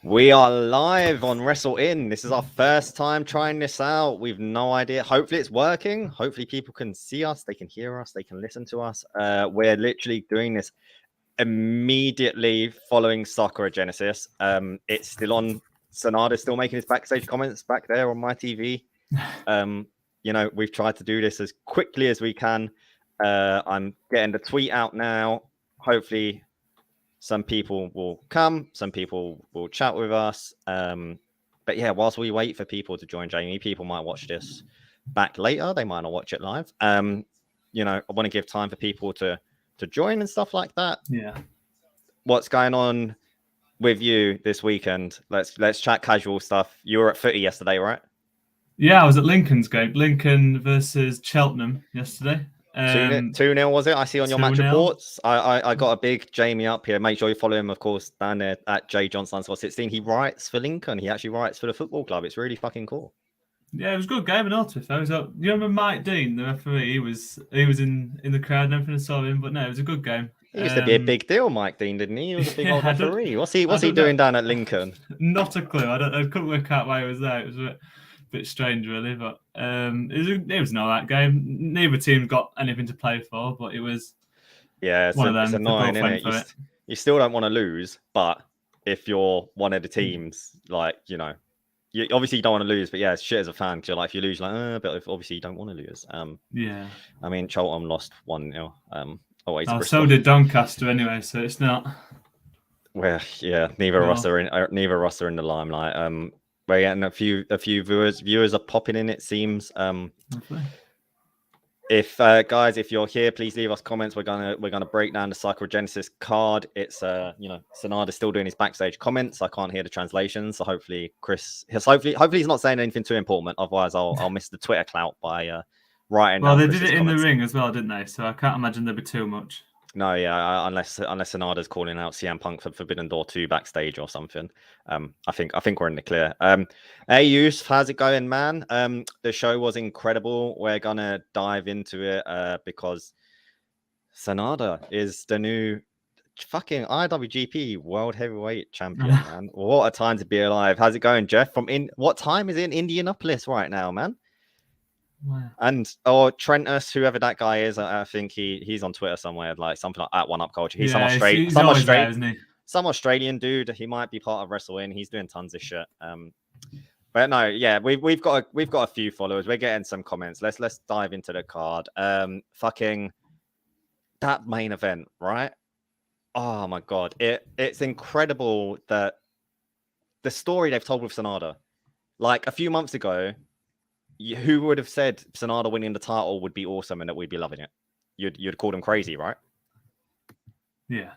We are live on Wrestle In. This is our first time trying this out. We've no idea. Hopefully it's working. Hopefully people can see us. They can hear us. They can listen to us. We're literally doing this immediately following Sakura Genesis. It's still on. Sanada's still making his backstage comments back there on my TV. We've tried to do this as quickly as we can. I'm getting the tweet out now. Hopefully some people will come, some people will chat with us. But yeah, whilst we wait for people to join Jamie, people might watch this back later. They might not watch it live. I want to give time for people to join and stuff like that. Yeah. What's going on with you this weekend? Let's chat casual stuff. You were at footy yesterday, right? Yeah, I was at Lincoln's game. Lincoln versus Cheltenham yesterday. 2-0 was it? I see on your match 2-0. reports. I got a big Jamie up here. Make sure you follow him, of course, down there at J Johnson 16. He writes for Lincoln. He actually writes for the football club. It's really fucking cool. Yeah, it was a good game in Altif. You remember Mike Dean, the referee? He was in the crowd and everything. I saw him, but no, it was a good game. He used to be a big deal, Mike Dean, didn't he? He was a big old referee. What's he doing down at Lincoln? Not a clue. I couldn't work out why he was there. It was a bit strange, really, but it was not that game. Neither team got anything to play for, but it was one of them. It's annoying, isn't it? You still don't want to lose, but if you're one of the teams, you obviously don't want to lose, but yeah, it's shit as a fan. Cause you're like, if you lose, but if obviously you don't want to lose. Yeah. I mean, Cheltenham lost 1-0. So did Doncaster anyway, so it's not. Well, yeah, neither of us are in the limelight. We're getting a few viewers are popping in, it seems. If guys, if you're here, please leave us comments. We're gonna break down the Sakura Genesis card. It's Sanada's still doing his backstage comments. I can't hear the translation, so hopefully hopefully he's not saying anything too important. Otherwise, I'll miss the Twitter clout by writing. Well, they did it in the ring as well, didn't they? So I can't imagine there'd be too much. No, yeah, unless Sanada's calling out CM Punk for Forbidden Door 2 backstage or something. I think we're in the clear. Hey, Yus, how's it going, man? The show was incredible. We're gonna dive into it because Sanada is the new fucking IWGP World Heavyweight Champion, man. What a time to be alive. How's it going, Jeff? What time is it in Indianapolis right now, man? Wow. And Trentus, whoever that guy is, I think he's on Twitter somewhere, like something like at One Up Culture. He's some Australian dude. He might be part of Wrestle In. He's doing tons of shit. But no, yeah, we've got a few followers. We're getting some comments. Let's dive into the card. Fucking that main event, right? Oh my god, it's incredible that the story they've told with Sanada. Like a few months ago, who would have said Sanada winning the title would be awesome and that we'd be loving it? You'd call them crazy, right? Yeah.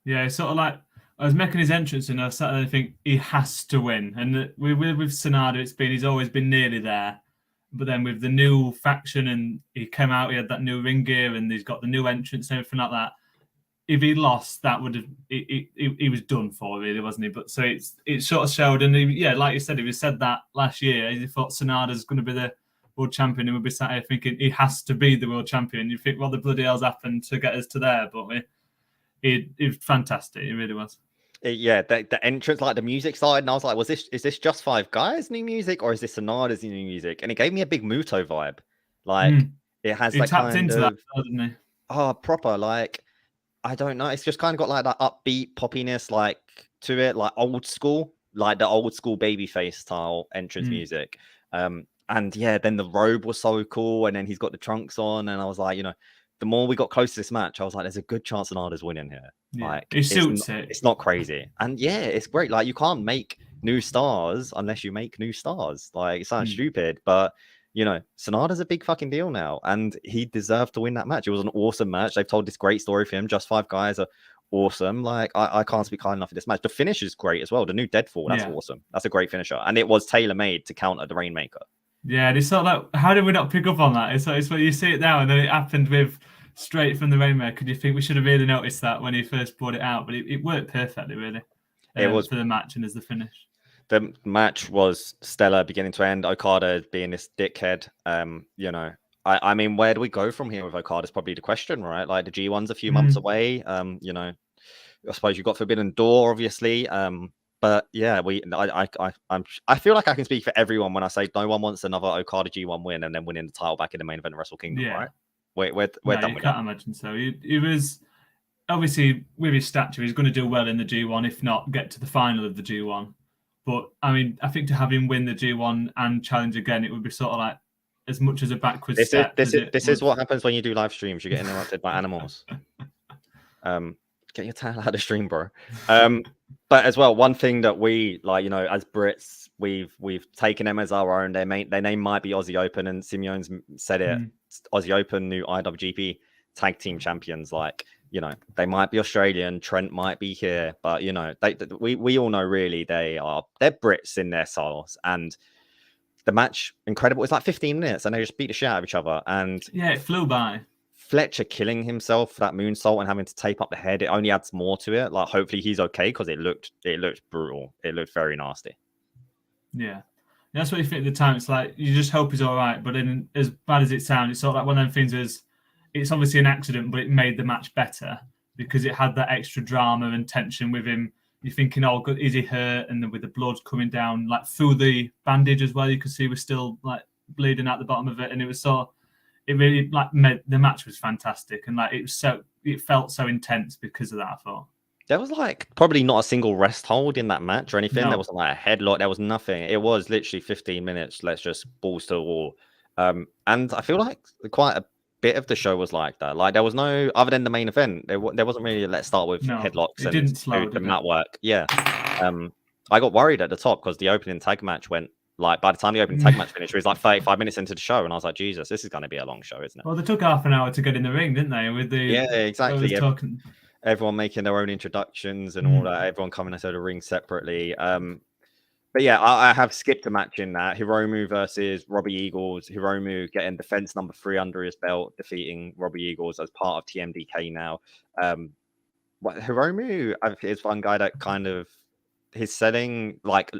It's sort of like I was making his entrance and I sat there and think he has to win. And with Sanada, he's always been nearly there. But then with the new faction and he came out, he had that new ring gear and he's got the new entrance and everything like that. If he lost, that would have he was done for, really, wasn't he? But so it sort of showed, and like you said, if he said that last year, he thought Sanada's going to be the world champion, he would be sat here thinking he has to be the world champion. You think, well, the bloody hell's happened to get us to there? But it was fantastic. It really was. Yeah, the entrance, like the music started, and I was like, is this just Five Guys new music or is this Sanada's new music? And it gave me a big Muto vibe. Like it has he that tapped kind into of that, didn't he? Oh, proper like. I don't know. It's just kind of got like that upbeat poppiness, like to it, like old school, like the old school babyface style entrance music. And yeah, then the robe was so cool, and then he's got the trunks on, and I was like, the more we got close to this match, I was like, there's a good chance Sanada's winning here. Yeah. Like it suits it. It's not crazy, and yeah, it's great. Like you can't make new stars unless you make new stars. Like it sounds stupid, but. Sanada's a big fucking deal now, and he deserved to win that match. It was an awesome match. They've told this great story for him. Just Five Guys are awesome. Like, I can't speak high enough of this match. The finish is great as well. The new Deadfall, that's awesome. That's a great finisher. And it was tailor-made to counter the Rainmaker. Yeah, it's sort of like, how did we not pick up on that? It's when you see it now, and then it happened with straight from the Rainmaker. Do you think we should have really noticed that when he first brought it out? But it worked perfectly, really. It was for the match and as the finish. The match was stellar beginning to end. Okada being this dickhead. I mean, where do we go from here with Okada is probably the question, right? Like the G1's a few months away. I suppose you've got Forbidden Door, obviously. But yeah, I feel like I can speak for everyone when I say no one wants another Okada G1 win and then winning the title back in the main event of Wrestle Kingdom, right? We're No, done you with can't that. imagine so. He was obviously with his stature, he's going to do well in the G1, if not get to the final of the G1. But I mean, I think to have him win the G1 and challenge again, it would be sort of like as much as a backwards step. This is what happens when you do live streams. You get interrupted by animals. Get your tail out of the stream, bro. But as well, one thing that we like, you know, as Brits, we've taken them as our own. Their name might be Aussie Open, and Simeone's said it. Aussie Open, new IWGP tag team champions. Like, you know, they might be Australian. Trent might be here, but you know, we all know really they're Brits in their styles. And the match, incredible. It's like 15 minutes, and they just beat the shit out of each other. And yeah, it flew by. Fletcher killing himself for that moonsault and having to tape up the head, it only adds more to it. Like, hopefully he's okay, because it looked brutal. It looked very nasty. Yeah. That's what you think at the time. It's like you just hope he's all right, but then as bad as it sounds, it's sort of like one of them things is it's obviously an accident, but it made the match better because it had that extra drama and tension with him. You're thinking, oh, good, is he hurt? And then with the blood coming down like through the bandage as well, you could see he was still like bleeding out the bottom of it, and it was so. It really like made the match was fantastic, and like it felt so intense because of that. I thought there was like probably not a single rest hold in that match or anything. No. There wasn't like a headlock. There was nothing. It was literally 15 minutes. Let's just balls to the wall. And I feel like quite a bit of the show was like that. Like, there was no, other than the main event, there wasn't really let's start with headlocks it and didn't slow, the did mat work. Yeah. I got worried at the top because the opening tag match went. Like, by the time the opening tag match finished, it was like 35 minutes into the show, and I was like, Jesus, this is going to be a long show, isn't it? Well, they took half an hour to get in the ring, didn't they? With the yeah, exactly. Talking. Everyone making their own introductions and all that. Everyone coming into the ring separately. But yeah, I have skipped a match in that. Hiromu versus Robbie Eagles. Hiromu getting defense number 3 under his belt, defeating Robbie Eagles as part of TMDK now. Hiromu is one guy that kind of his selling, like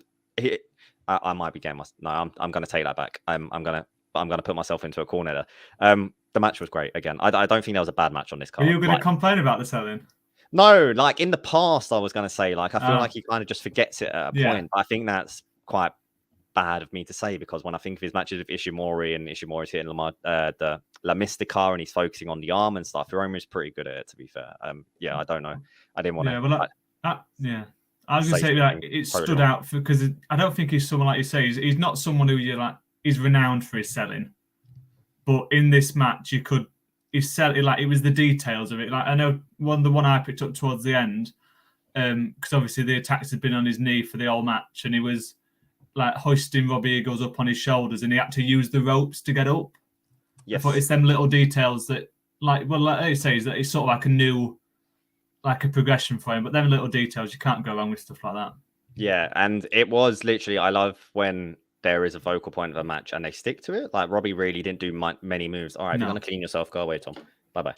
I might be game. No, I'm going to take that back. I'm going to put myself into a corner there. The match was great. Again, I don't think there was a bad match on this card. Are you going to complain about the selling? No, like in the past, I was going to say, like, I feel like he kind of just forgets it at a point. I think that's quite bad of me to say, because when I think of his matches with Ishimori, and Ishimori's hitting the La Mystica, and he's focusing on the arm and stuff, Hiromu's pretty good at it, to be fair. Yeah, I don't know. I didn't want to. I was going to say that it stood out because I don't think he's someone like you say. He's not someone who you're like. He's renowned for his selling, but in this match, he's selling like it was the details of it. Like, I know the one I picked up towards the end, because obviously the attacks had been on his knee for the whole match, and he was like hoisting Robbie Eagles up on his shoulders, and he had to use the ropes to get up. Yes, I thought it's them little details that, like they say, is that it's sort of like a new. Like a progression for him, but them little details, you can't go wrong with stuff like that. Yeah, and it was literally, I love when there is a focal point of a match and they stick to it. Like, Robbie really didn't do many moves. All right, if you're going to clean yourself, go away, Tom. Bye-bye.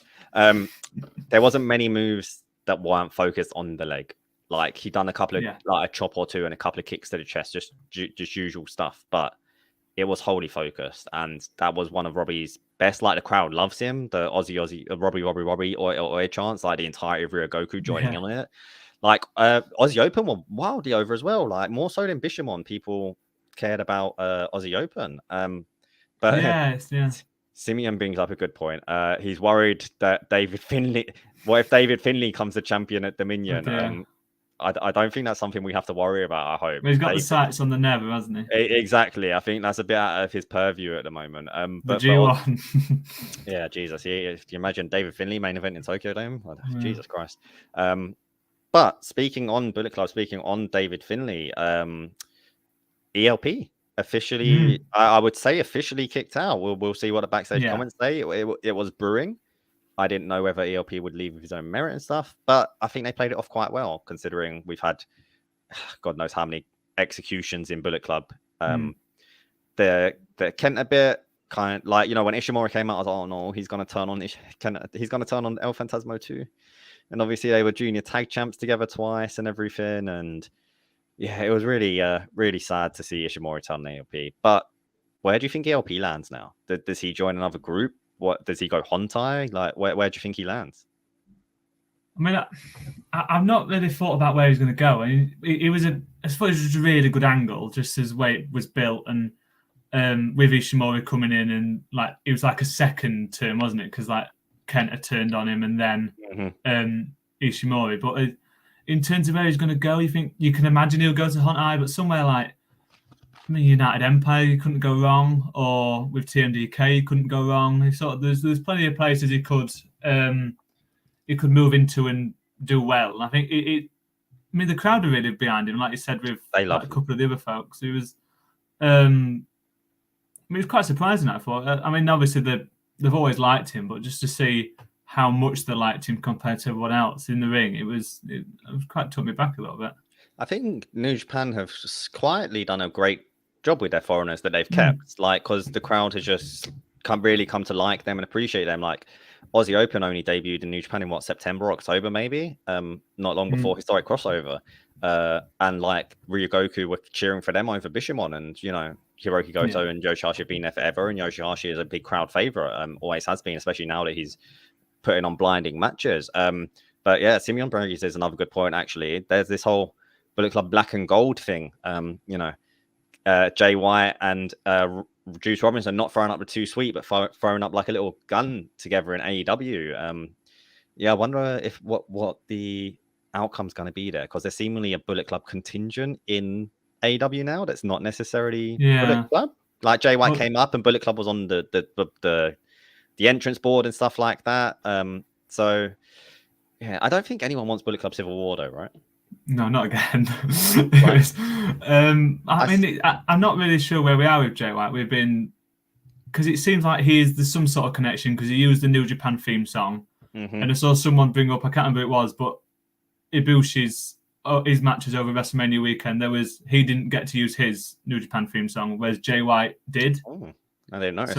There wasn't many moves that weren't focused on the leg. Like, he done a couple of, like a chop or two and a couple of kicks to the chest, just usual stuff. But it was wholly focused, and that was one of Robbie's best. Like, the crowd loves him. The Aussie, Robbie, or chants, like the entirety of Ryogoku joining on it. Like, Aussie Open were wildly over as well. Like, more so than Bishamon, people cared about Aussie Open. But Simeon brings up a good point. He's worried that David Finlay. What if David Finlay comes the champion at Dominion? I don't think that's something we have to worry about at home. Well, he's got the sights on the never, hasn't he? Exactly. I think that's a bit out of his purview at the moment. But G1. Yeah, Jesus. If you imagine David Finlay main event in Tokyo Dome, Jesus Christ. But speaking on Bullet Club, speaking on David Finlay, ELP officially, I would say officially kicked out. We'll see what the backstage comments say. It was brewing. I didn't know whether ELP would leave with his own merit and stuff, but I think they played it off quite well, considering we've had God knows how many executions in Bullet Club. The Kenta bit, kind of like, when Ishimori came out, I was like, oh no, he's gonna turn on El Phantasmo too. And obviously they were junior tag champs together twice and everything. And yeah, it was really really sad to see Ishimori turn on ELP. But where do you think ELP lands now? Does he join another group? What does he go Hontai? Like, where do you think he lands? I mean, I've not really thought about where he's going to go. I mean, it was I suppose it was a really good angle, just as way it was built, and with Ishimori coming in, and like it was like a second turn, wasn't it? Because like Kenta turned on him, and then Ishimori. But in terms of where he's going to go, you can imagine he'll go to Hontai, but somewhere like United Empire, you couldn't go wrong, or with TMDK, you couldn't go wrong. There's plenty of places he could move into and do well. And I think the crowd are really behind him, like you said, with they love a couple of the other folks. It was, it was quite surprising. I thought. I mean, obviously they've always liked him, but just to see how much they liked him compared to everyone else in the ring, it quite took me back a little bit. I think New Japan have quietly done a great job with their foreigners that they've kept, like, because the crowd has just really come to like them and appreciate them. Like Aussie Open only debuted in New Japan in September, October, maybe, not long before Historic Crossover, and like Ryogoku were cheering for them over Bishamon, and Hiroki Goto and Yoshihashi have been there forever, and Yoshihashi is a big crowd favorite, always has been, especially now that he's putting on blinding matches. But yeah, Simeon Burgess is another good point. Actually, there's this whole Bullet Club Black and Gold thing. Jay White and Juice Robinson not throwing up the too sweet, but throwing up like a little gun together in AEW. I wonder if what the outcome's going to be there, because there's seemingly a Bullet Club contingent in AEW now that's not necessarily Bullet Club. Like Jay White came up and Bullet Club was on the entrance board and stuff like that. So yeah, I don't think anyone wants Bullet Club Civil War though, right? No, not again. I'm not really sure where we are with Jay White. We've been, because it seems like there's some sort of connection, because he used the New Japan theme song, and I saw someone bring up, I can't remember who it was, but Ibushi's his matches over WrestleMania weekend, he didn't get to use his New Japan theme song, whereas Jay White did. Oh, I didn't notice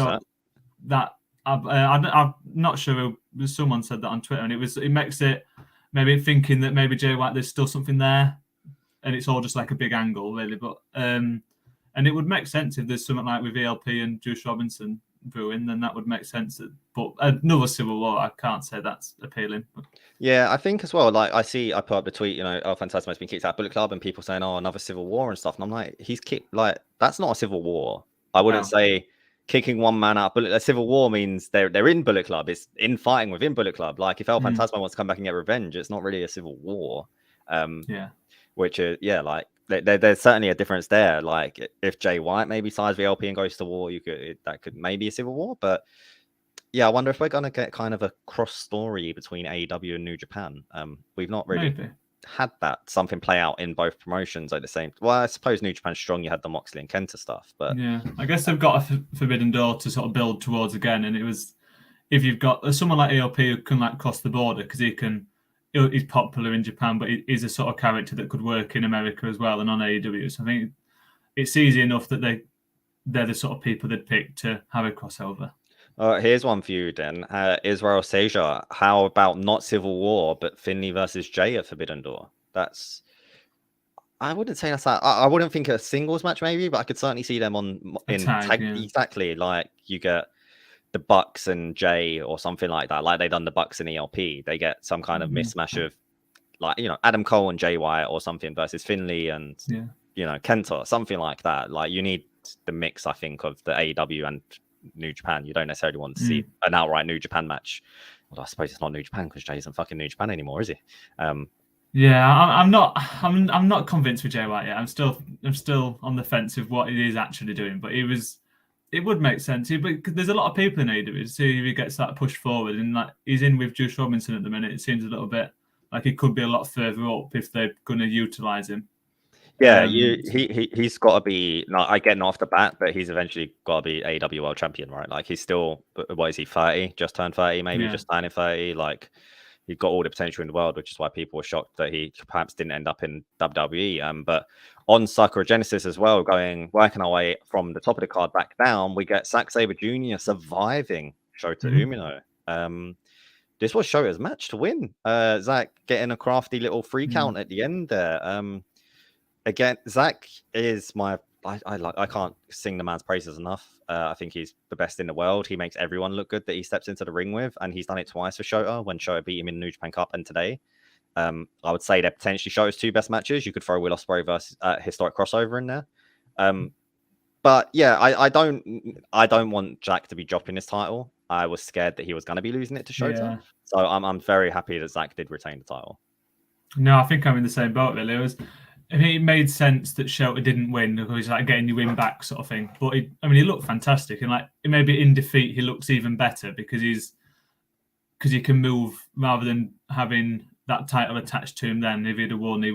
that. I'm not sure. Someone said that on Twitter, and it makes it maybe thinking that maybe Jay White, there's still something there, and it's all just like a big angle, really. But and it would make sense if there's something like with ELP and Juice Robinson brewing, then that would make sense. But another Civil War, I can't say that's appealing. Yeah, I think as well. Like I put up the tweet, El Fantasma's been kicked out of Bullet Club, and people saying, "Oh, another Civil War" and stuff. And I'm like, he's kicked. Like that's not a Civil War. I wouldn't say kicking one man out. A Civil War means they're in Bullet Club. It's in fighting within Bullet Club. Like if El Fantasma wants to come back and get revenge, it's not really a Civil War. Which is like there's certainly a difference there. Like if Jay White maybe sides VLP and goes to war, that could maybe a Civil War. But yeah, I wonder if we're gonna get kind of a cross story between AEW and New Japan. We've not really had something play out in both promotions at the same. Well, I suppose New Japan's strong. You had the Moxley and Kenta stuff, but I guess they've got a Forbidden Door to sort of build towards again. And it was, if you've got someone like ELP who can like cross the border, because he's popular in Japan, but he's a sort of character that could work in America as well and on AEW. So I think it's easy enough that they're the sort of people they'd pick to have a crossover. Here's one for you then. Israel Seja, how about not Civil War, but Finley versus Jay at Forbidden Door? I wouldn't say that's that. I wouldn't think a singles match maybe, but I could certainly see them in tag. Exactly, like you get the Bucks and Jay or something like that. Like they done the Bucks and ELP. They get some kind of mismatch of like, Adam Cole and Jay White or something versus Finley and Kenta, something like that. Like you need the mix, I think, of the AEW and New Japan. You don't necessarily want to see an outright New Japan match. Well, I suppose it's not New Japan because Jay isn't fucking New Japan anymore, is he? I'm not convinced with Jay White yet. I'm still on the fence of what he is actually doing, but it would make sense. But there's a lot of people in AEW to see if he gets that push forward, and like he's in with Juice Robinson at the minute. It seems a little bit like he could be a lot further up if they're going to utilize him. Yeah, he's got to be. I get off the bat, but he's eventually got to be AEW World Champion, right? Like he's still, what is he, 30? Just turned 30, maybe just turning 30. Like he's got all the potential in the world, which is why people were shocked that he perhaps didn't end up in WWE. But on Sakura Genesis as well, working our way from the top of the card back down, we get Zack Sabre Jr. surviving Shota Umino. This was Shota's match to win. Zack getting a crafty little free count at the end there. Again, Zack is my I can't sing the man's praises enough. I think he's the best in the world. He makes everyone look good that he steps into the ring with, and he's done it twice for Shota when Shota beat him in the New Japan Cup and today. I would say they're potentially Shota's two best matches. You could throw Will Ospreay versus Historic Crossover in there. But yeah, I don't want Zack to be dropping his title. I was scared that he was going to be losing it to Shota. So I'm very happy that Zack did retain the title. No, I think I'm in the same boat, really. I think it made sense that Shota didn't win because he's like getting your win back sort of thing. But he looked fantastic, and like maybe in defeat he looks even better because he can move rather than having that title attached to him. Then if he'd have won, he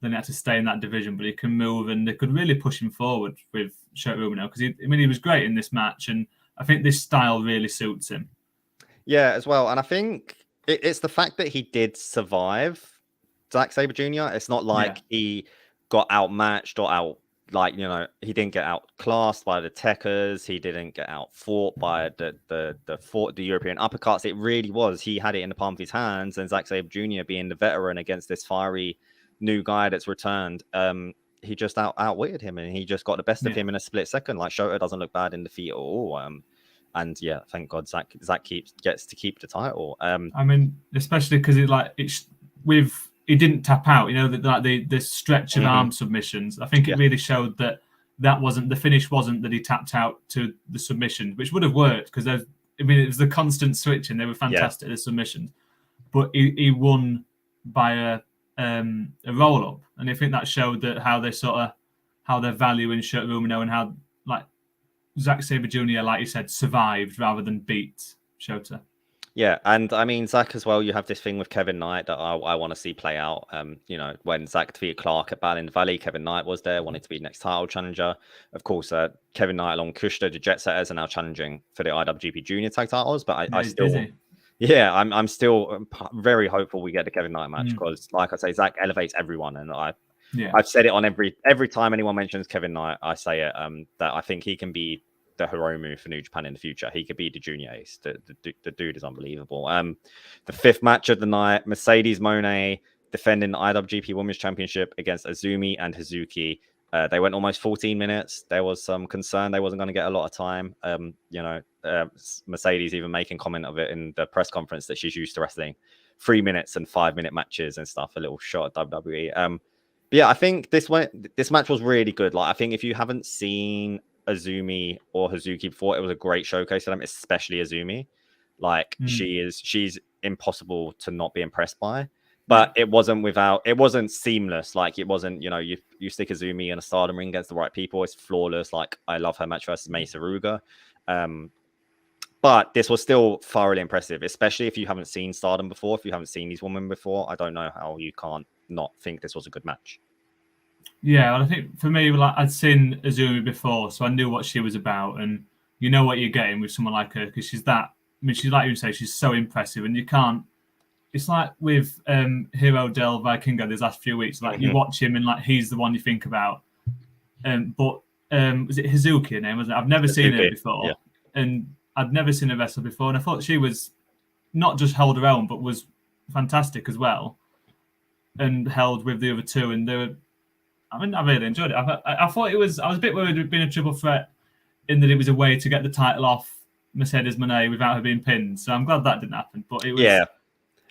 had to stay in that division, but he can move, and they could really push him forward with Shota Umino because he was great in this match, and I think this style really suits him. Yeah, as well, and I think it's the fact that he did survive Zack Sabre Jr. It's not like he got outmatched or he didn't get outclassed by the Techers. He didn't get outfought by the European uppercuts. It really was. He had it in the palm of his hands, and Zack Sabre Jr. being the veteran against this fiery new guy that's returned, he just outwitted him, and he just got the best of him in a split second. Like Shota doesn't look bad in defeat at all. And yeah, thank God Zack gets to keep the title. Especially because he didn't tap out, the stretch of arm submissions. I think it really showed that wasn't the finish. Wasn't that he tapped out to the submission, which would have worked because it was the constant switching. They were fantastic at the submissions, but he won by a roll up, and I think that showed that how they're valuing Shota Umino and how like Zack Sabre Jr. like you said survived rather than beat Shota. Yeah, and I mean Zack as well. You have this thing with Kevin Knight that I want to see play out. When Zack defeated Clark at Battle in the Valley, Kevin Knight was there, wanted to be next title challenger. Of course, Kevin Knight along Kushida, the Jet Setters, are now challenging for the IWGP Junior Tag titles. But I'm still very hopeful we get the Kevin Knight match because, like I say, Zack elevates everyone, and I've said it on every time anyone mentions Kevin Knight, I say it that I think he can be the Hiromu for New Japan in the future. He could be the junior ace. The dude is unbelievable. The fifth match of the night, Mercedes Moné defending the IWGP Women's Championship against Azumi and Hazuki. They went almost 14 minutes. There was some concern they wasn't going to get a lot of time. Mercedes even making comment of it in the press conference that she's used to wrestling 3 minutes and 5 minute matches and stuff. A little shot at WWE. But yeah, I think this match was really good. Like, I think if you haven't seen Azumi or Hazuki before, it was a great showcase for them, especially Azumi. Like she's impossible to not be impressed by. But it wasn't seamless. Like it wasn't, you stick Azumi in a Stardom ring against the right people, it's flawless. Like I love her match versus Mei Saruga. But this was still thoroughly impressive, especially if you haven't seen Stardom before, if you haven't seen these women before. I don't know how you can't not think this was a good match. Yeah, well, I think for me, like I'd seen Azumi before, so I knew what she was about, and you know what you're getting with someone like her because she's that. I mean, she's like you say, she's so impressive, and you can't. It's like with Hero del Vikingo these last few weeks. Like you watch him, and like he's the one you think about. But was it Hazuki? Her name was it? I've never seen her before, and I'd never seen her wrestle before, and I thought she was not just held her own, but was fantastic as well, and held with the other two, and they were. I mean, I really enjoyed it. I thought it was. I was a bit worried it would been a triple threat, in that it was a way to get the title off Mercedes Moné without her being pinned. So I'm glad that didn't happen. But it was. Yeah.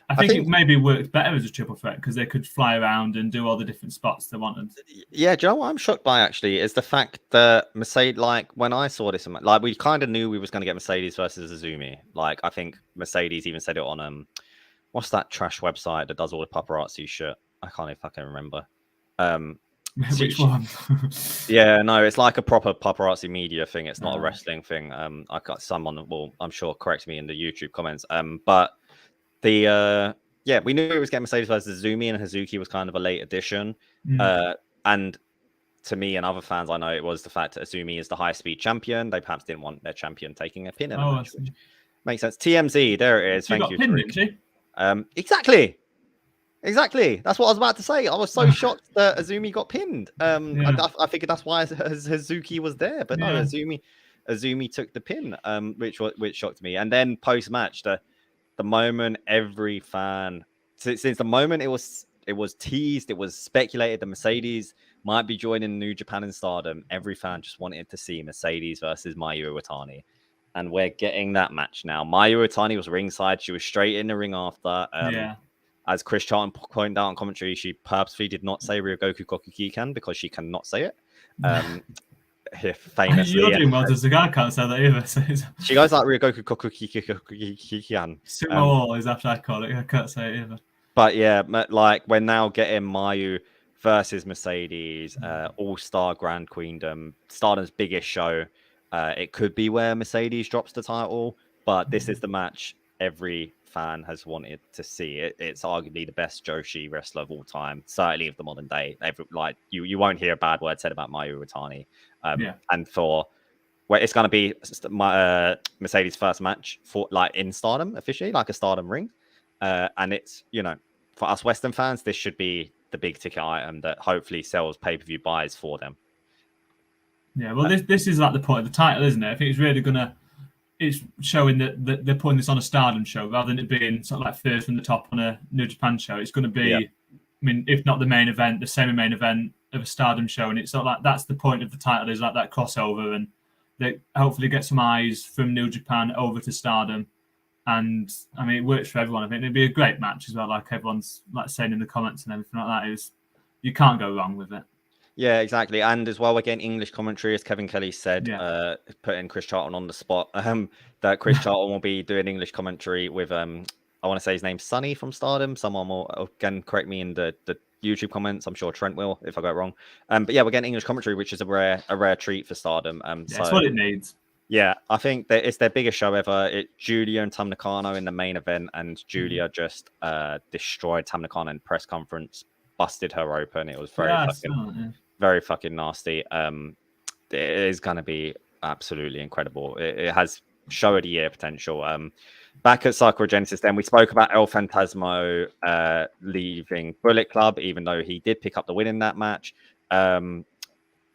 I think it maybe worked better as a triple threat because they could fly around and do all the different spots they wanted. Yeah, do you know what I'm shocked by actually is the fact that Mercedes, like when I saw this, like we kind of knew we was going to get Mercedes versus Azumi. Like I think Mercedes even said it on what's that trash website that does all the paparazzi shit? I can't even fucking remember. Which one? Yeah, no, it's like a proper paparazzi media thing. It's not a wrestling thing. I got someone will, I'm sure, correct me in the YouTube comments. But we knew it was getting Mercedes versus Azumi, and Hazuki was kind of a late addition. And to me and other fans, I know it was the fact that Azumi is the high speed champion. They perhaps didn't want their champion taking a pin in a match, which makes sense. TMZ, there it is. Thank you. Pinned, didn't she? Exactly. That's what I was about to say. I was so shocked that Azumi got pinned. I figured that's why Hazuki was there, but no, Azumi took the pin, which shocked me. And then post match, the moment every fan, since the moment it was was teased, it was speculated that Mercedes might be joining New Japan and Stardom. Every fan just wanted to see Mercedes versus Mayu Iwatani. And we're getting that match now. Mayu Iwatani was ringside. She was straight in the ring after. As Chris Charlton pointed out on commentary, she purposely did not say Ryogoku Kokukikan because she cannot say it. Famously, you're doing well, the guy can't say that either. So she goes like Ryogoku Kokukikan. Sumo is after I call it. I can't say it either. But yeah, like we're now getting Mayu versus Mercedes, All-Star Grand Queendom, Stardom's biggest show. It could be where Mercedes drops the title, but this is the match every fan has wanted to see. It's arguably the best Joshi wrestler of all time, certainly of the modern day. You won't hear a bad word said about Mayu Iwatani. And for it's going to be Mercedes' first match for like in Stardom officially, like a Stardom ring. And it's, for us Western fans, this should be the big ticket item that hopefully sells pay-per-view buys for them. Yeah, well, this is like the point of the title, isn't it? I think it's really it's showing that they're putting this on a Stardom show rather than it being sort of like third from the top on a New Japan show. It's going to be, I mean, if not the main event, the semi-main event of a Stardom show, and it's sort of like that's the point of the title, is like that crossover, and they hopefully get some eyes from New Japan over to Stardom. And I mean, it works for everyone. I think it'd be a great match as well, like everyone's like saying in the comments and everything like that. You can't go wrong with it. Yeah, exactly. And as well, we're getting English commentary, as Kevin Kelly said, putting Chris Charlton on the spot. That Chris Charlton will be doing English commentary with I want to say his name's Sonny from Stardom. Someone will again correct me in the YouTube comments. I'm sure Trent will if I got it wrong. But yeah, we're getting English commentary, which is a rare treat for Stardom. That's what it needs. Yeah, I think that it's their biggest show ever. Julia and Tam Nakano in the main event, and Julia just destroyed Tam Nakano in press conference, busted her open. It was very fucking nasty. It is going to be absolutely incredible. It has show of the year potential. Back at Sakura Genesis, then we spoke about El Fantasmo leaving Bullet Club, even though he did pick up the win in that match.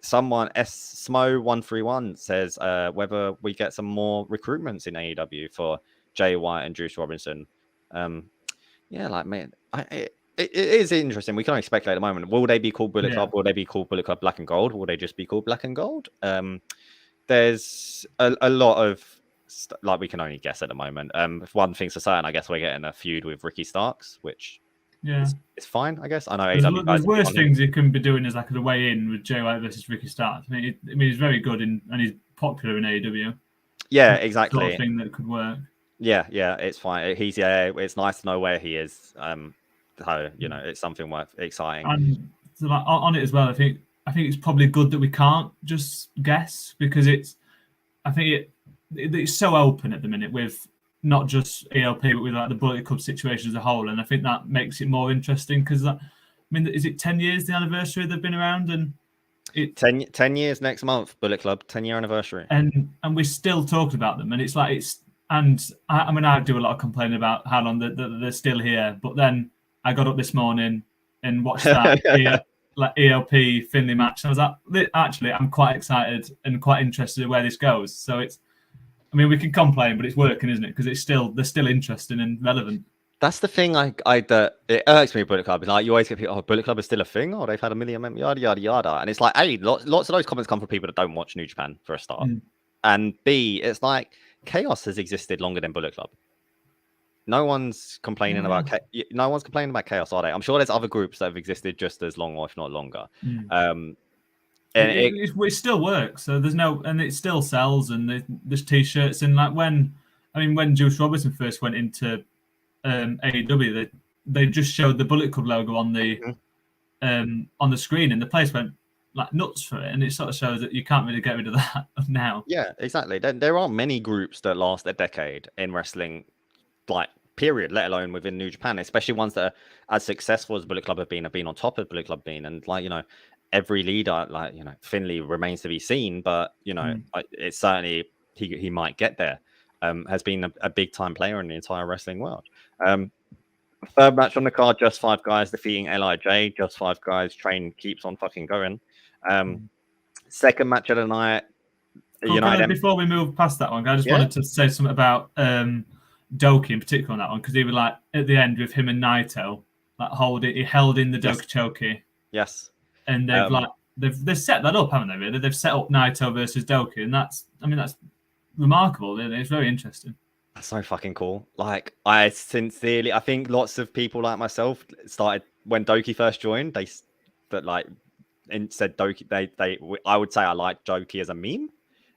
Someone Smo131 says whether we get some more recruitments in AEW for Jay White and Juice Robinson. Yeah, like man, it is interesting. We can only speculate at the moment. Will they be called Bullet Club? Will they be called Bullet Club Black and Gold? Will they just be called Black and Gold? There's a lot of like we can only guess at the moment. If one thing's for certain, I guess we're getting a feud with Ricky Starks, which it's fine. I guess I know there's worse things you can be doing as like the way in with Jay White versus Ricky Starks. I mean, he's very good and he's popular in AEW. Yeah, exactly. Sort of thing that could work. Yeah, it's fine. It's nice to know where he is. How it's something worth exciting. And so like, on it as well, I think it's probably good that we can't just guess because it's so open at the minute with not just ELP but with like the Bullet Club situation as a whole, and I think that makes it more interesting because I mean, is it 10 years the anniversary they've been around? And it 10 years next month, Bullet Club 10-year anniversary, and we're still talking about them, and it's like I mean I do a lot of complaining about how long they're still here, but then I got up this morning and watched that ELP Finley match, and I was like, actually, I'm quite excited and quite interested in where this goes. So I mean, we can complain, but it's working, isn't it? Because they're still interesting and relevant. That's the thing. It irks me. Bullet Club. Like you always get people, Bullet Club is still a thing. Oh, they've had a million, yada yada yada. And it's like, A, lots of those comments come from people that don't watch New Japan for a start, and B, it's like Chaos has existed longer than Bullet Club. No one's complaining about Chaos, are they? I'm sure there's other groups that have existed just as long, or if not longer. And it still works. So and it still sells, and there's t-shirts. And like when Juice Robinson first went into AEW, they just showed the Bullet Club logo on the screen, and the place went like nuts for it. And it sort of shows that you can't really get rid of that now. Yeah, exactly. There are many groups that last a decade in wrestling, like period, let alone within New Japan, especially ones that are as successful as Bullet Club have been on top of Bullet Club been, and like every leader, like Finley remains to be seen, but it's certainly he might get there. Has been a big time player in the entire wrestling world. Third match on the card, Just Five Guys defeating LIJ. Just Five Guys train keeps on fucking going. Second match of the night. Before we move past that one, I just wanted to say something about Doki in particular on that one, because he was like at the end with him and Naito, he held in the Yes. Dokichoki. Yes. And they've set that up, haven't they? Really, they've set up Naito versus Doki, and that's remarkable. It's very interesting. That's so fucking cool. Like, I think lots of people like myself started when Doki first joined. And said Doki. I would say I like Doki as a meme,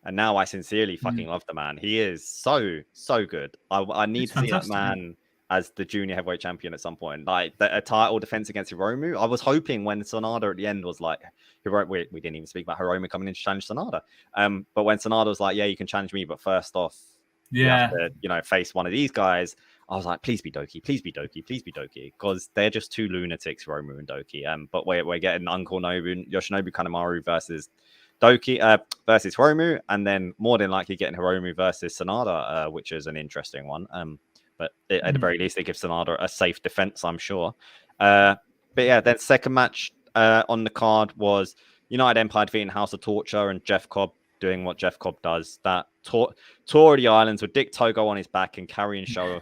and now I sincerely fucking love the man. He is so good. I need to see that man as the junior heavyweight champion at some point, like a title defense against Hiromu. I was hoping when Sanada at the end was like, we didn't even speak about Hiromu coming in to challenge Sanada. But when Sanada was like, yeah, you can challenge me, but first off, you have to, face one of these guys. I was like, please be Doki, please be Doki, please be Doki, because they're just two lunatics, Hiromu and Doki. But we're getting Uncle Yoshinobu Kanemaru versus Doki versus Hiromu, and then more than likely getting Hiromu versus Sanada, which is an interesting one. But at the very least, they give Sanada a safe defense, I'm sure. But yeah, then second match on the card was United Empire defeating House of Torture and Jeff Cobb doing what Jeff Cobb does. That tour of the islands with Dick Togo on his back and carrying show.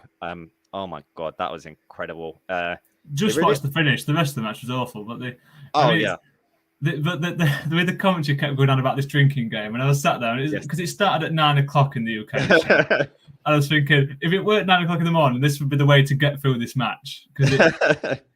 Oh my god, that was incredible. Just watch the finish. The rest of the match was awful, but the way the commentary kept going on about this drinking game, and I was sat there because it started at 9 o'clock in the UK. I was thinking, if it weren't 9 o'clock in the morning, this would be the way to get through this match. Because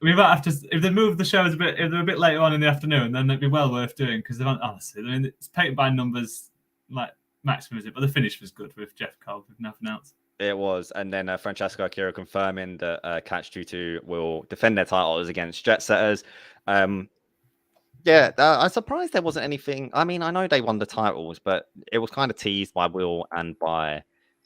we might have to, if they moved the shows if they're a bit later on in the afternoon, then it'd be well worth doing. Because honestly, it's painted by numbers, like maximum, is it? But the finish was good with Jeff Cobb, if nothing else. It was, and then Francesco Akira confirming that Catch 22 will defend their titles against Jet Setters. I'm surprised there wasn't anything. I mean, I know they won the titles, but it was kind of teased by Will and by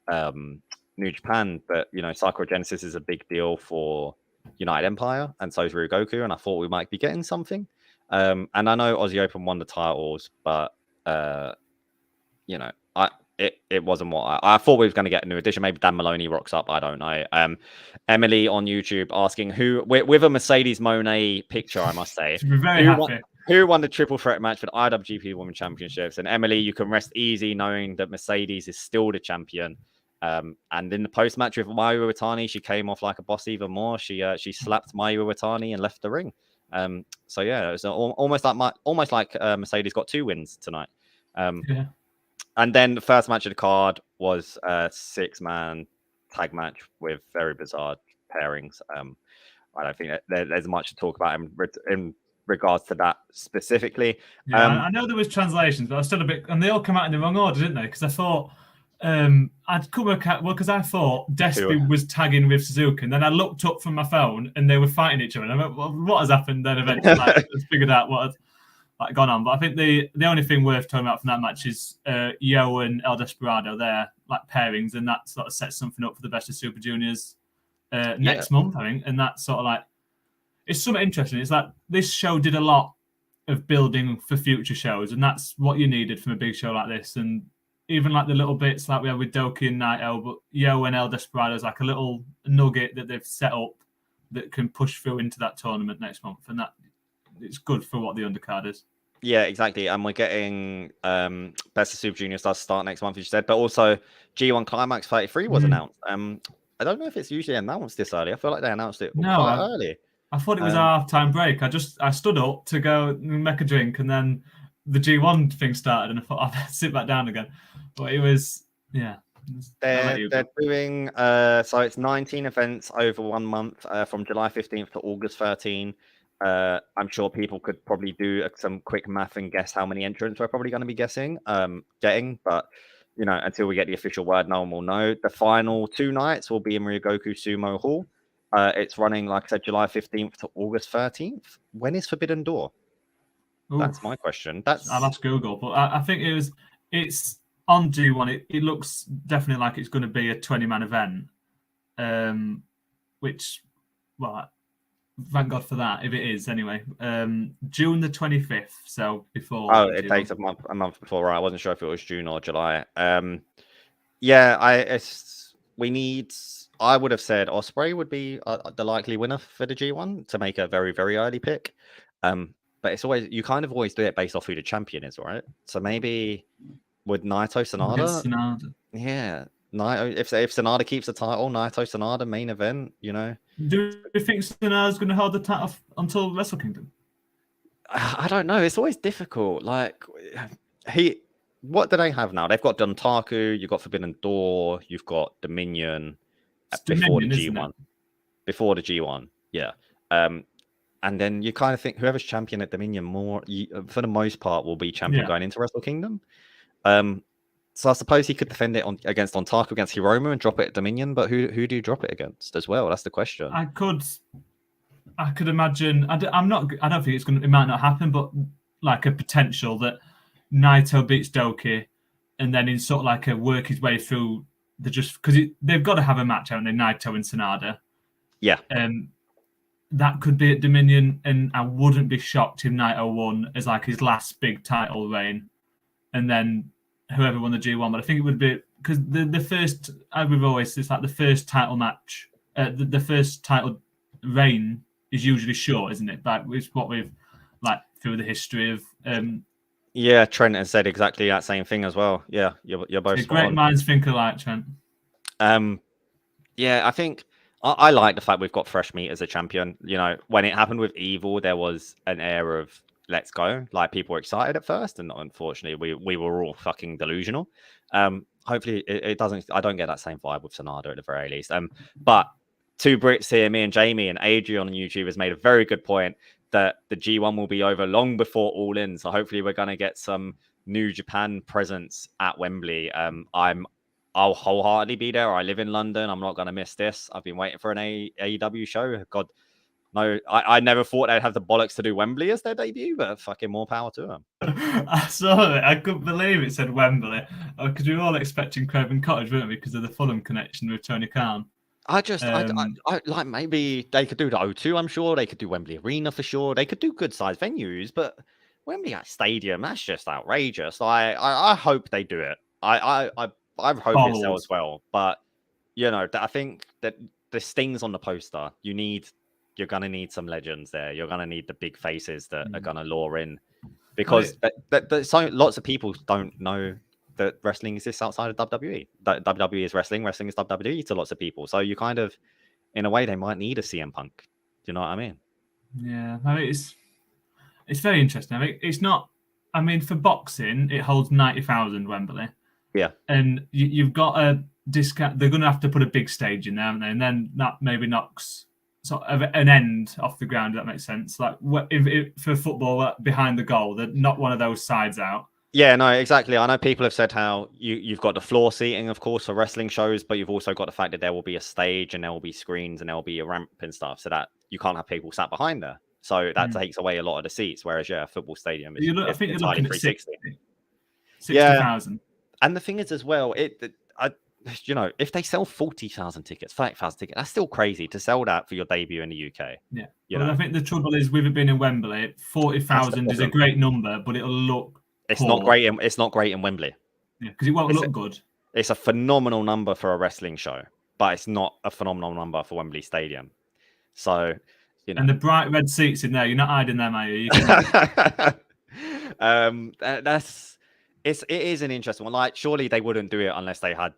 New Japan. But Sakura Genesis is a big deal for United Empire, and so is Ryugoku, and I thought we might be getting something. And I know Aussie Open won the titles, but it wasn't what I thought we were going to get a new edition. Maybe Dan Maloney rocks up. I don't know. Emily on YouTube asking who with a Mercedes Monet picture, I must say. She'd be very happy. Who won the triple threat match for the IWGP Women Championships? And Emily, you can rest easy knowing that Mercedes is still the champion. And in the post match with Mayu Iwatani, she came off like a boss even more. She slapped Mayu Iwatani and left the ring. So yeah, it was almost like Mercedes got 2 wins tonight. And then the first match of the card was a 6-man tag match with very bizarre pairings. I don't think there's much to talk about in regards to that specifically. Yeah, I know there was translations, but I was still a bit, and they all come out in the wrong order, didn't they? Because I thought I'd come because I thought Despy was tagging with Suzuki, and then I looked up from my phone and they were fighting each other, and I went, well, what has happened? Then eventually I figured out what had gone on. But I think the only thing worth talking about from that match is Yo and El Desperado. They're like pairings, and that sort of sets something up for the Best of Super Juniors next month, I think. And that's sort of like, it's something interesting. It's like this show did a lot of building for future shows, and that's what you needed from a big show like this. And even like the little bits like we had with Doki and Naito, but Yo and El Desperado is like a little nugget that they've set up that can push through into that tournament next month, and that it's good for what the undercard is. Yeah, exactly. And we're getting Best of Super Juniors does start next month, as you said, but also G1 Climax 33 was announced. I don't know if it's usually announced this early. I feel like they announced it quite early. I thought it was a half-time break. I stood up to go make a drink, and then the G1 thing started, and I thought I'd sit back down again. But it was, yeah. They're doing, so it's 19 events over 1 month from July 15th to August 13th. I'm sure people could probably do some quick math and guess how many entrants we're probably going to be getting, but until we get the official word, no one will know. The final 2 nights will be in Ryogoku Sumo Hall. It's running, like I said, July 15th to August 13th. When is Forbidden Door? Oof. That's my question. I'll ask Google, but I think it's on G1. It looks definitely like it's going to be a 20-man event, which, well, thank God for that, if it is, anyway. June the 25th, so before. Oh, it takes a month before, right? I wasn't sure if it was June or July. I would have said Ospreay would be the likely winner for the G1 to make a very, very early pick. But it's always, you kind of always do it based off who the champion is, right? So maybe would Naito Sanada? Yeah. Naito, if Sanada keeps the title, Naito Sanada main event, Do you think Sonara's going to hold the title until Wrestle Kingdom? I don't know. It's always difficult. Like what do they have now? They've got Dontaku, you've got Forbidden Door, you've got Dominion It's before the Dominion, isn't G1. it? Before the G1, yeah. And then you kind of think whoever's champion at Dominion for the most part, will be champion going into Wrestle Kingdom. So I suppose he could defend it against Ontaku, against Hiromu, and drop it at Dominion. But who do you drop it against as well? That's the question. I could imagine. I don't think it's going. It might not happen, but like a potential that Naito beats Doki, and then in sort of like a work his way through because they've got to have a match, haven't they? Naito and Sanada. Yeah. That could be at Dominion, and I wouldn't be shocked if Naito won as like his last big title reign, and then whoever won the G1. But I think it would be because the first, as we've always, it's like the first title match, the first title reign is usually short, isn't it? Like it's what we've like through the history of. Yeah, Trent has said exactly that same thing as well. Yeah, you're both great minds think alike, Trent. Yeah, I think I like the fact we've got fresh meat as a champion. You know, when it happened with Evil, there was an air of let's go. Like people were excited at first, and unfortunately, we were all fucking delusional. Hopefully, it doesn't. I don't get that same vibe with Sanada at the very least. But two Brits here, me and Jamie and Adrian on YouTube has made a very good point that the G1 will be over long before All In. So hopefully, we're going to get some New Japan presence at Wembley. I'll wholeheartedly be there. I live in London. I'm not going to miss this. I've been waiting for an AEW show. God, no, I never thought they'd have the bollocks to do Wembley as their debut, but fucking more power to them. I saw it. I couldn't believe it said Wembley because we were all expecting Craven Cottage, weren't we? Because of the Fulham connection with Tony Khan. I like maybe they could do the O2. I'm sure they could do Wembley Arena for sure. They could do good sized venues, but Wembley Stadium, that's just outrageous. I hope they do it. I hope it sells well, but you know, I think that the stings on the poster, you're gonna need some legends there. You're gonna need the big faces that are gonna lure in, because so lots of people don't know that wrestling exists outside of WWE. That WWE is wrestling, wrestling is WWE to lots of people. So you kind of, in a way, they might need a CM Punk. Do you know what I mean? Yeah, I mean, it's very interesting. I mean, it's not. I mean, for boxing, it holds 90,000 Wembley. Yeah, and you've got a discount. They're going to have to put a big stage in there, haven't they? And then that maybe knocks sort of an end off the ground. If that makes sense. Like if for football behind the goal, they're not one of those sides out. Yeah, no, exactly. I know people have said how you've got the floor seating, of course, for wrestling shows, but you've also got the fact that there will be a stage and there will be screens and there will be a ramp and stuff, so that you can't have people sat behind there. So that takes away a lot of the seats. Whereas, a football stadium is I think you're looking at 60,000. Yeah. And the thing is, as well, if they sell 40,000 tickets, 30,000 tickets, that's still crazy to sell that for your debut in the UK. Yeah. Well, I think the trouble is with it being in Wembley, 40,000 is a great number, but it'll look. It's not great. It's not great in Wembley. Yeah, because it won't look good. It's a phenomenal number for a wrestling show, but it's not a phenomenal number for Wembley Stadium. So, and the bright red seats in there, you're not hiding them, are you? It is an interesting one. Like, surely they wouldn't do it unless they had.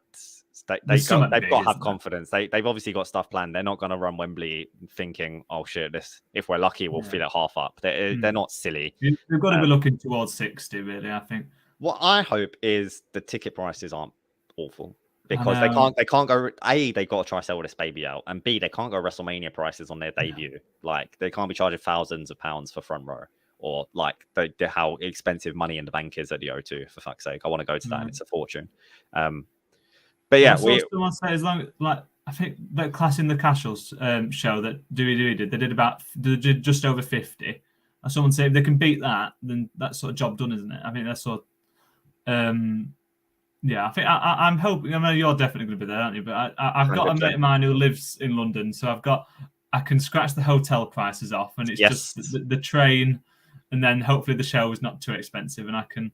They've got to have confidence. They've obviously got stuff planned. They're not going to run Wembley thinking, "Oh shit, if we're lucky, we'll fill it half up." They're not silly. They've got to be looking towards 60, really. I think. What I hope is the ticket prices aren't awful, because they can't go. A, they got to try sell this baby out, and B, they can't go WrestleMania prices on their debut. Like, they can't be charging thousands of pounds for front row. Or like how expensive Money in the Bank is at the O2, for fuck's sake. I want to go to that, and it's a fortune. But yeah, someone say as long like I think that Class in the Casuals show that Dewey did, they did just over 50. And someone said if they can beat that, then that's sort of job done, isn't it? I think that's sort of, I think I'm hoping. I mean, you're definitely going to be there, aren't you? But I've got a mate of mine who lives in London, so I can scratch the hotel prices off, and it's just the train. And then hopefully the show is not too expensive, and I can.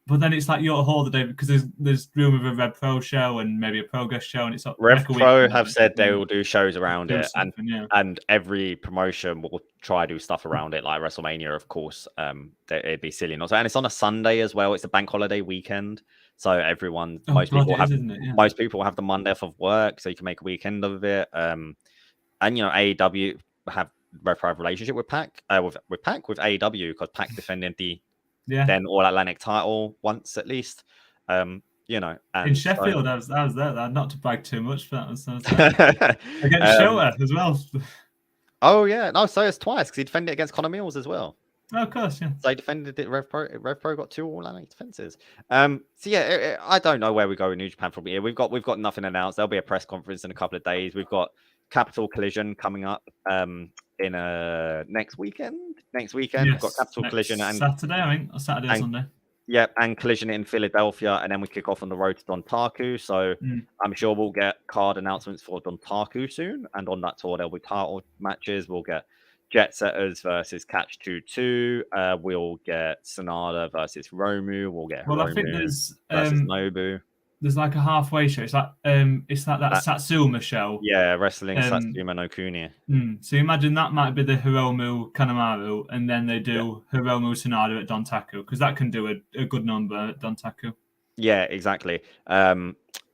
But then it's like you're all the day because there's room of a Rev Pro show and maybe a Progress show, and it's Rev Pro have said they will do shows around it, and every promotion will try to do stuff around it, like WrestleMania, of course. It'd be silly not to, and it's on a Sunday as well. It's a bank holiday weekend, so most people have the Monday off of work, so you can make a weekend of it. and AEW have very private relationship with Pac, with AEW, because Pac defended the then All Atlantic title once at least. And in Sheffield, I was there. Not to brag too much, but that was against Shota as well. Oh yeah, no, so it's twice because he defended it against Conor Mills as well. Oh, of course, yeah. So he defended it. Rev Pro got 2 All Atlantic defenses. So yeah, I don't know where we go in New Japan from here. We've got nothing announced. There'll be a press conference in a couple of days. We've got Capital Collision coming up in next weekend. Yes, we've got Capital Collision and Saturday, I think, or Saturday or Sunday. Yeah, and Collision in Philadelphia, and then we kick off on the road to Dontaku. So I'm sure we'll get card announcements for Dontaku soon, and on that tour there'll be title matches. We'll get Jet Setters versus Catch 22. We'll get Sonata versus Romu. We'll get Hiromu I think there's versus Nobu. There's like a halfway show. It's like that Satsuma show. Yeah, wrestling Satsuma no Kuni. So imagine that might be the Hiromu Kanemaru, and then they do Hiromu Sonata at Dontaku, because that can do a good number at Dontaku. Yeah, exactly.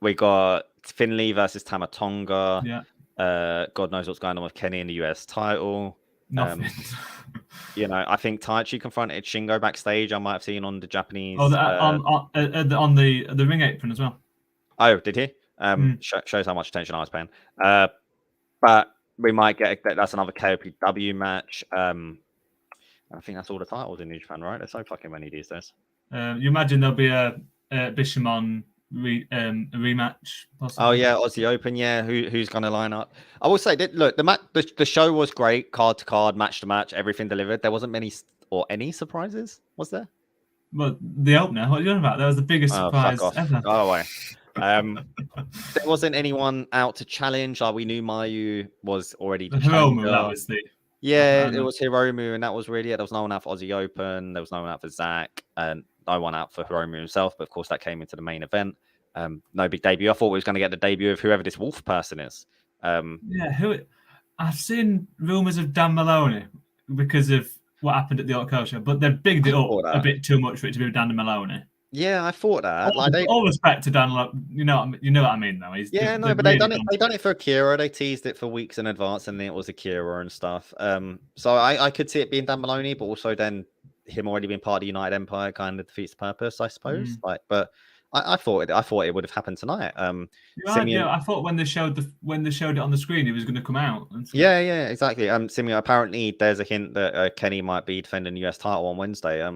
We got Finley versus Tamatonga. Yeah. God knows what's going on with Kenny in the US title. Nothing. I think Taichi confronted Shingo backstage. I might have seen on the Japanese. On the ring apron as well. Oh, did he? Shows how much attention I was paying. But we might get that's another KOPW match. I think that's all the titles in New Japan, right? There's so fucking many these days. You imagine there'll be a Bishamon rematch possibly. Oh yeah, Aussie Open. Yeah, who's going to line up? I will say that look, the show was great, card to card, match to match, everything delivered. There wasn't any surprises, was there? Well, the opener. What are you talking about? That was the biggest surprise ever. Go away. There wasn't anyone out to challenge. We knew Mayu was already the Hiromu. That was the it was Hiromu, and that was really it. There was no one out for Aussie Open. There was no one out for Zach, and no one out for Hiromu himself. But of course, that came into the main event. No big debut. I thought we was going to get the debut of whoever this Wolf person is. I've seen rumors of Dan Maloney because of what happened at the Hot Show, but they've bigged it up a bit too much for it to be Dan Maloney. Yeah, I thought that. All respect to Dan, you know what I mean, though. But they done it for Akira. They teased it for weeks in advance, and then it was Akira and stuff. So I could see it being Dan Maloney, but also then him already being part of the United Empire kind of defeats the purpose, I suppose. But I thought it would have happened tonight. I thought when they showed it on the screen, he was going to come out. Yeah, exactly. Simeon, apparently there's a hint that Kenny might be defending the US title on Wednesday.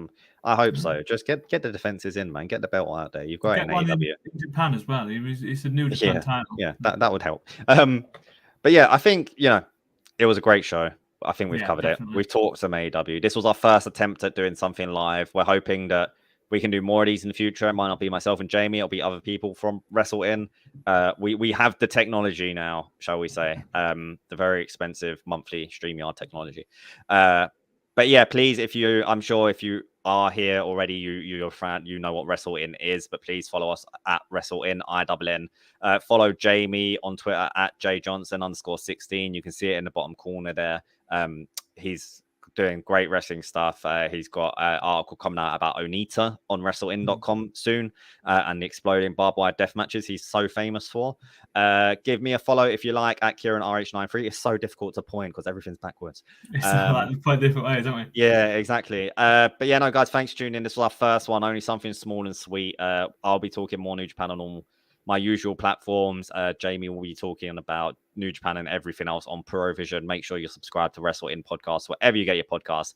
I hope so. Just get the defenses in, man. Get the belt out there. You've got it in AEW. In Japan as well. It's a new Japan title. Yeah, that would help. But yeah, I think it was a great show. I think we've covered it. We've talked some AEW. This was our first attempt at doing something live. We're hoping that we can do more of these in the future. It might not be myself and Jamie. It'll be other people from Wrestle In. We have the technology now, shall we say? The very expensive monthly StreamYard technology. But yeah, please, I'm sure if you are here already, you're a fan, you know what Wrestle In is. But please follow us at Wrestle In INN. Follow Jamie on Twitter at jjohnson_16. You can see it in the bottom corner there. He's doing great wrestling stuff. He's got an article coming out about Onita on WrestleIn.com soon, and the exploding barbed wire death matches he's so famous for. Give me a follow if you like at Kieran RH93. It's so difficult to point because everything's backwards. It's like quite different ways, don't we? Yeah, exactly. But yeah, no, guys, thanks for tuning in. This was our first one, only something small and sweet. I'll be talking more New Japan on all my usual platforms. Jamie will be talking about New Japan and everything else on Provision. Make sure you're subscribed to Wrestle In Podcast, wherever you get your podcasts.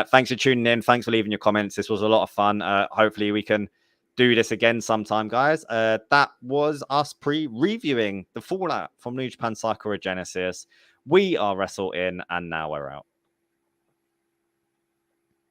Thanks for tuning in. Thanks for leaving your comments. This was a lot of fun. Hopefully we can do this again sometime, guys. That was us reviewing the fallout from New Japan Sakura Genesis. We are Wrestle In, and now we're out.